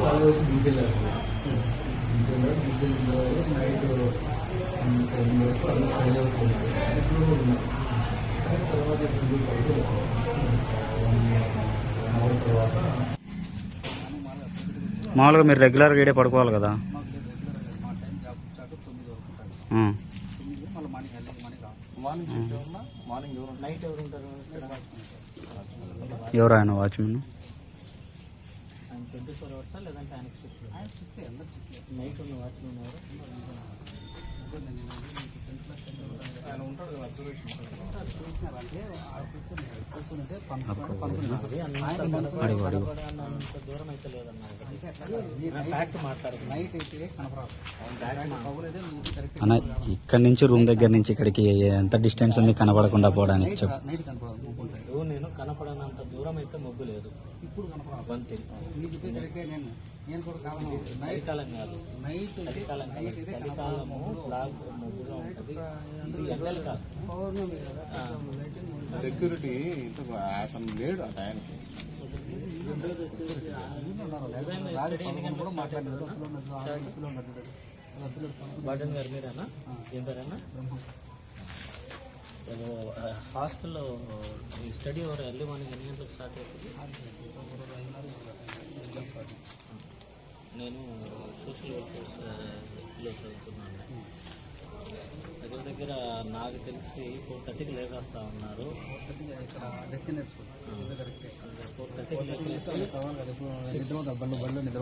వాళ్ళు వచ్చి దించలేరు. నైట్ 9 వరకు అన్నీ ట్రై చేస్తున్నారు. ఇప్పుడు కూడా ఉన్నారు. తర్వాత తర్వాత మామూలుగా మీరు రెగ్యులర్గా ఇడే పడుకోవాలి కదా. ఎవరు ఆయన వాచ్మెన్? 24 hours లేదంటే ఆయనకి నైట్ ఉన్న వాచ్మెన్ దూరం అయితే అన్న, ఇక్కడ నుంచి రూమ్ దగ్గర నుంచి ఇక్కడికి ఎంత డిస్టెన్స్ ఉంది కనపడకుండా పోవడానికి? చెప్పు. నేను కనపడనంత దూరం అయితే మబ్బు లేదు. ఇప్పుడు చలికాలం కాదు, చలికాలం కాదు, చలికాలము బ్లాక్ మబ్బుగా ఉంటుంది. ఎండలు కాదు. సెక్యూరిటీ అతను లేడు ఆ టైంకి. బాటన్ గారు మీరేనా? ఏం పేరేనా? హాస్టల్లో ఈ స్టడీ అవర్ ఎర్లీ మార్నింగ్ ఎన్ని గంటలకు స్టార్ట్ అవుతుంది? నేను సోషల్ వెల్ఫేర్లో చదువుతున్నాను. దగ్గర దగ్గర నాకు తెలిసి 4:30కి లేవేస్తా ఉన్నారు.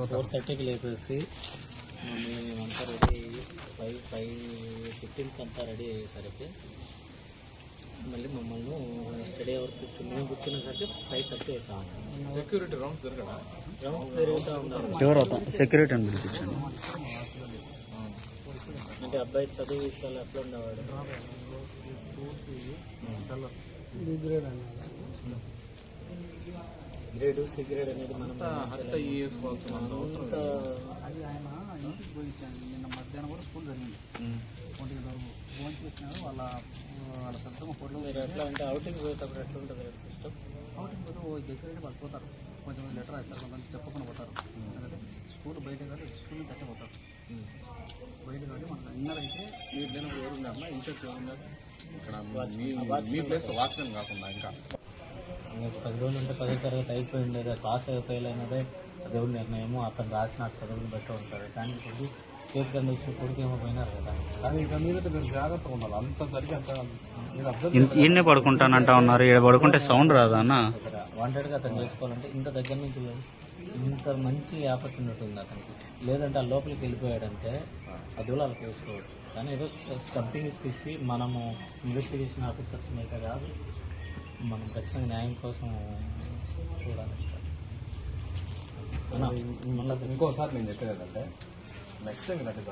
4:30కి లేపేసి మేమంతా రెడీ 5:15కి అంతా రెడీ అయ్యేసరికి మళ్ళీ మమ్మల్ని స్టడీ అవర్ మేము కూర్చునేసరికి 5:30 అవుతా ఉన్నాం. Security rounds తిరగడా? రౌండ్స్ తిరుగుతూ ఉన్నారు. ఎవరు సెక్యూరిటీ అని పిలిపించాను. అంటే అబ్బాయి చదువు విషయాలు ఎట్లా ఉండేవాడు? గ్రేడ్ సి గ్రేడ్ అనేది మనం ఇంటికి పోయి ఇచ్చాను. నిన్న మధ్యాహ్నం కూడా స్కూల్ జరిగింది. 1 వరకు ఫోన్ చేసినారు. వాళ్ళ పెద్దమ్మ ఫోటో. ఎట్లా అంటే అవుటింగ్ పోయేటప్పుడు ఎట్లా ఉంటుంది సిస్టమ్? అవుటింగ్ పోతే దగ్గర వాళ్ళు పోతారు. కొంచెం లెటర్ రాస్తారు, కొంతమంది చెప్పకుండా పోతారు. ఎందుకంటే స్కూల్ బయట కాదు, స్కూల్ నుంచి అట్టే పోతారు. బయట కాబట్టి మనకు ఇన్నర్ అయితే మీరు దేనికి ఎవరు ఉన్నారన్నా? ఇన్ఛార్జ్ ఎవరు ఉన్నారు ఇక్కడ? మీ ప్లేస్ వాచ్మెన్ కాకుండా ఇంకా 10 రోజులు ఉంటే 10వ తరగతి అయిపోయింది, క్లాస్ ఫెయిల్ అయినదే దేవుడి నిర్ణయము. అతను రాసిన చదువుని బట్టి ఉంటారు. కానీ ఇప్పుడు స్టేట్ కండిషన్ కొడుకేమో పోయినారు కదా. కానీ ఇక మీద మీరు జాగ్రత్తగా ఉండాలి. అంత సరిగ్గా ఈయన్నే పడుకుంటానంటా ఉన్నారు. ఇక్కడ పడుకుంటే సౌండ్ రాదా అన్న? వాంటెడ్గా అతను చేసుకోవాలంటే ఇంత దగ్గర నుంచి ఇంత మంచి ఆపర్చునిటీ ఉంది అతనికి. లేదంటే ఆ లోపలికి వెళ్ళిపోయాడంటే ఆ దూలాలకు వేసుకోవచ్చు. కానీ ఏదో సంథింగ్ ఇస్తే మనము ఇన్వెస్టిగేషన్ ఆఫీసర్స్ అయితే కాదు, మనం ఖచ్చితంగా న్యాయం కోసం చూడాలి. ఇంకోసారి నేను చెప్పేది ఏంటంటే నెక్స్ట్ టైం ఇలాంటి